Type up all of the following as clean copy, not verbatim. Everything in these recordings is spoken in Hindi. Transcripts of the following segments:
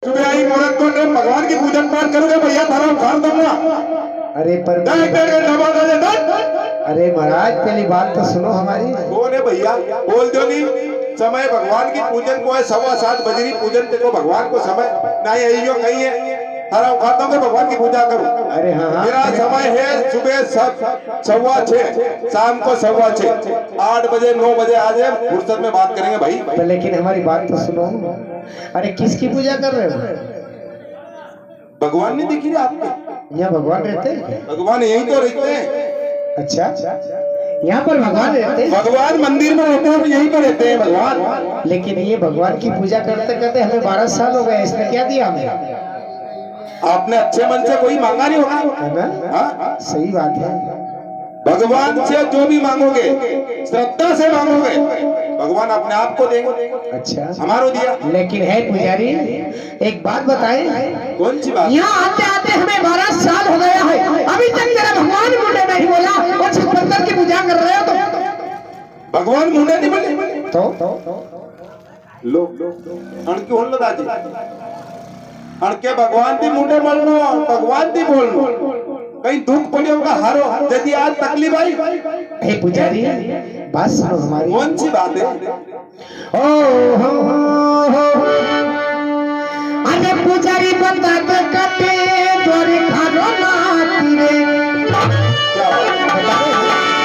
सुबह आई मुहूर्त को ने भगवान की पूजन पाठ करोगे भैया थारा उखाड़ दूंगा। अरे पर अरे महाराज पहली बात तो सुनो हमारी। कौन है भैया बोल दो नहीं समय भगवान की पूजन को है 7:15 बजरी पूजन देखो भगवान को समय ना यही हो कहीं है थारा उखाड़ दूंगा भगवान की पूजा करो। अरे हाँ मेरा समय है सुबह 6:15 शाम को 6:15 8 बजे 9 बजे आ जाए फुर्सत में बात करेंगे भाई। तो लेकिन हमारी बात तो सुनो। अरे किसकी पूजा कर रहे हो? भगवान नहीं दिख रही आपके? यहाँ भगवान रहते हैं? भगवान यही तो रहते हैं। अच्छा यहाँ पर भगवान रहते हैं? भगवान मंदिर में रहते हैं यहीं पर रहते हैं भगवान। लेकिन ये भगवान की पूजा करते करते हमें 12 साल हो गए, इसने क्या दिया हमें? आपने अच्छे मन से कोई मांगा नहीं होगा है ना? हाँ? सही बात है। भगवान से जो भी मांगोगे श्रद्धा से मांगोगे भगवान अपने आप को देंगे। अच्छा हमारो दिया। लेकिन है पुजारी एक बात बताएं। कौन सी बात? यहाँ आते आते हमें 12 साल हो गया है, अभी तक तेरा भगवान मुंडे नहीं बोला और छप्पर की पूजा कर रहे हो तो भगवान मुंडे नहीं बोले तो लो अणके होन लगा जी अणके भगवान दी मुंडे बोलनो भगवान दी बोलनो कहीं दुख पड़े होगा हारो यदि आज तकलीफ आई। हे पुजारी बात सुनो हमारी। कौन सी बात है? ओ हो अरे पुजारी बता दे कटे तोरे खानो ना तीरे।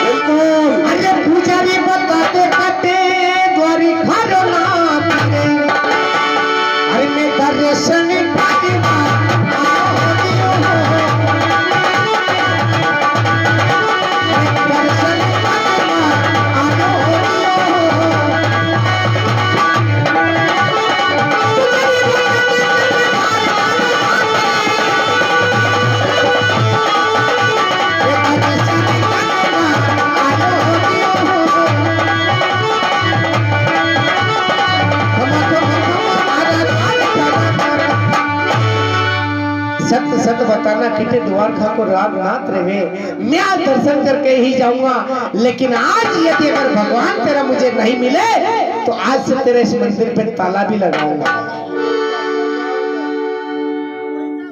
बिल्कुल। अरे पुजारी बता दे कटे तोरे खानो ना तीरे। अरे मैं दर्शन पानी सत्य सत्य बताना कितने द्वार खा को राम नाथ रहे मैं आज दर्शन करके ही जाऊंगा। लेकिन आज यदि अगर भगवान तेरा मुझे नहीं मिले तो आज से तेरे इस मंदिर पे ताला भी लगाऊंगा।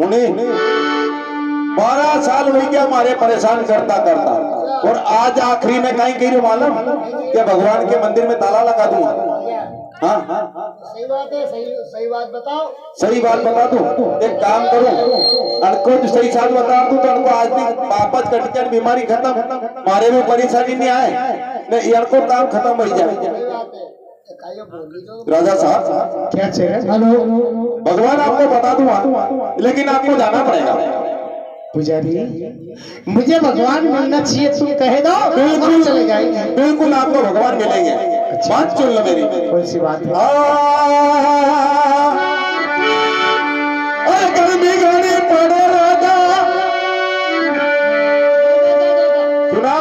उन्हें 12 साल हो गया हमारे परेशान करता करता और आज आखिरी में कहीं कहीं मालूम कि भगवान के मंदिर में ताला लगा दूंगा। हाँ सही बात है। सही बात बताओ। सही बात बता दूं एक काम करूं अनको जो सही साथ बता दूं तो अनको आज भी वापस कटकर बीमारी खत्म मारे में परेशानी नहीं आए नहीं अनको काम खत्म हो जाए। राजा साहब क्या चाहिए? हेलो भगवान आपको बता दूंगा लेकिन आपको जाना पड़ेगा। पुजारी मुझे भगवान मिलना चाहिए तुम कह दो बिल्कुल चले जाएंगे। बिल्कुल आपको भगवान मिलेंगे। अच्छा। बात सुन लो मेरी। कौन सी बात है? गर्मी गाने पड़े राजा सुना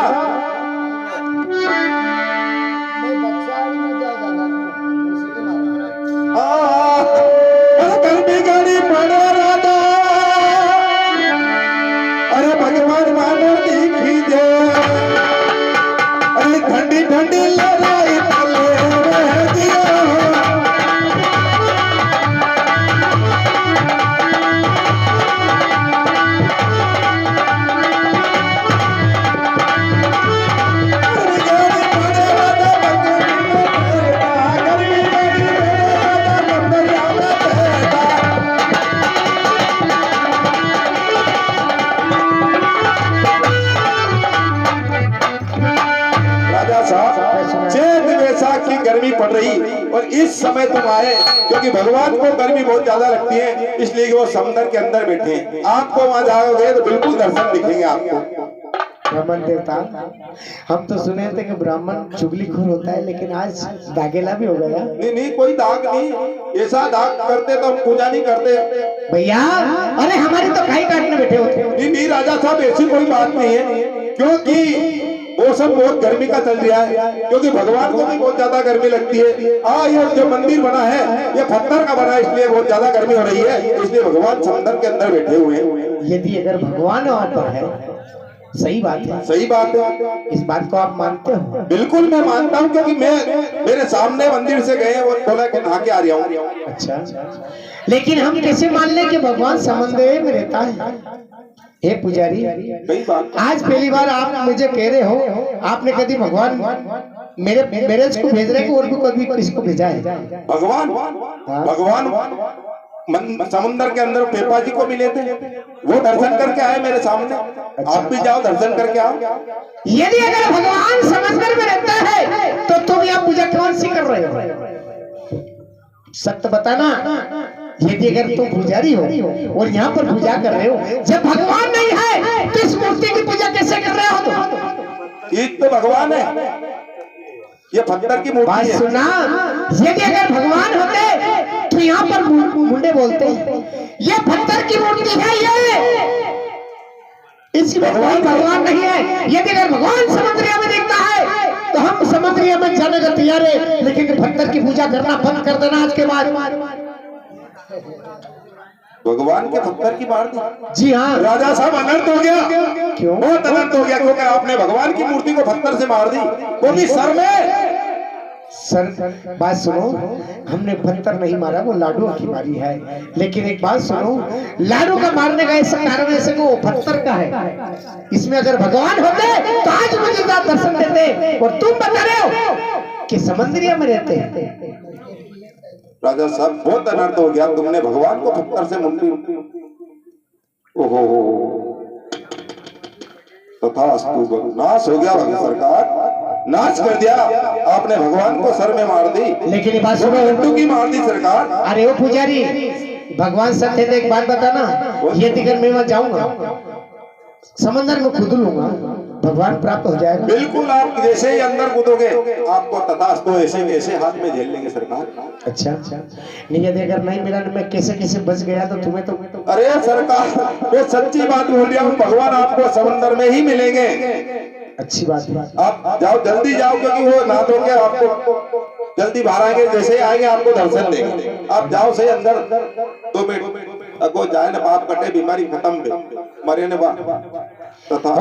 गर्मी गाने पड़े राजा अरे भगवान मानो दिखी दे अरे ठंडी ठंडी लड़ाई तले रह दिया। गर्मी पड़ रही और इस समय तुम आए क्योंकि भगवान को गर्मी बहुत ज्यादा लगती है इसलिए वो समुद्र के अंदर बैठे हैं। आपको वहां जाओगे तो बिल्कुल दर्शन दिखेंगे आपको। ब्राह्मण देवता हम तो सुने थे कि ब्राह्मण चुगलीखोर होता है लेकिन आज दागेला भी हो गया। नहीं नहीं कोई दाग नहीं ऐसा दाग करते तो हम पूजा नहीं करते भैया। अरे हमारी तो खाई काटने बैठे होते। नहीं नहीं राजा साहब ऐसी कोई बात नहीं है क्योंकि मौसम बहुत गर्मी का चल रहा है क्योंकि भगवान को भी बहुत ज्यादा गर्मी लगती है। ये जो मंदिर बना है ये पत्थर का बना है इसलिए बहुत ज्यादा गर्मी हो रही है इसलिए भगवान समुद्र के अंदर बैठे हुए हैं। यदि अगर भगवान वहां पर है सही बात है। सही बात है। इस बात को आप मानते हो? बिल्कुल मैं मानता हूँ, क्योंकि मैं मेरे सामने मंदिर से गए और बोला कि नहा के आ रहा हूँ। अच्छा, लेकिन हम कैसे मान ले कि भगवान समुद्र में रहता है? हे पुजारी, सही बात। आज पहली बार आप मुझे कह रहे हो, आपने कभी भगवान मेरे को भेज रहे हैं और भी कभी किसको भेजा है? भगवान समुद्र के अंदर पेपा जी को मिले थे, वो दर्शन करके आए मेरे सामने। आप भी जाओ दर्शन करके आओ। यदि अगर भगवान समुद्र में रहता है तो तुम यहाँ पूजा कौन सी कर रहे हो? सत्य बताना। यदि अगर तुम पुजारी हो और यहाँ पर पूजा कर रहे हो, जब भगवान नहीं है तो इस मूर्ति की पूजा कैसे कर रहे हो तुम? ये तो भगवान है, ये पत्थर की मूर्ति है। सुना, यदि अगर भगवान होते तो यहाँ पर मुंडे बोलते हैं ये पत्थर की मूर्ति है, ये इसमें कोई भगवान नहीं है। यदि अगर भगवान समुद्रिया में दिखता है तो हम समुद्रिया में जाने का तैयार है, लेकिन पत्थर की पूजा करना बंद कर देना आज के बाद। भगवान के पत्थर की मार दी? जी हाँ राजा साहब, अनर्थ हो गया। क्यों? बहुत अनर्थ हो गया, क्योंकि आपने भगवान की मूर्ति को पत्थर से मार दी, वो भी सर में। सर बात सुनो, हमने पत्थर नहीं मारा, वो लाडू की मारी है। लेकिन एक बात सुनो, लाडू का मारने का ऐसा कारण ऐसे को पत्थर का है। इसमें अगर भगवान होते तो आज मुझे दर्शन देते, और तुम बता रहे हो कि समुद्रिया में रहते हैं। राजा साहब बहुत अनर्थ हो गया, तुमने भगवान को पत्थर से मूर्ति। ओहो, तथास्तु, नाश हो गया सरकार, नाश कर दिया आपने, भगवान को सर में मार दी। लेकिन ये बात सुनो, लड्डू की मार दी सरकार। अरे वो पुजारी, भगवान सत्य थे, एक बात बताना, यदि अगर मैं वहां जाऊंगा समंदर में कूद लूंगा, भगवान प्राप्त हो जाएगा? बिल्कुल, आप जैसे ही अंदर कूदोगे आपको तथास्तु ऐसे कैसे हाथ में झेल लेंगे सरकार। अच्छा, नहीं यदि अगर नहीं मिला, मैं कैसे कैसे बच गया तो तुम्हें तो। अरे सरकार, ये सच्ची बात बोल रहा हूँ, भगवान आपको समंदर में ही मिलेंगे। अच्छी बात है, आप जाओ, जल्दी जाओ, क्योंकि वो ना धो के आपको जल्दी बाहर आएंगे, जैसे ही आएंगे आपको दर्शन देंगे। आप जाओ सही अंदर, 2 मिनट अगो जाए ना, पाप कटे, बीमारी खत्म, मरे न तथा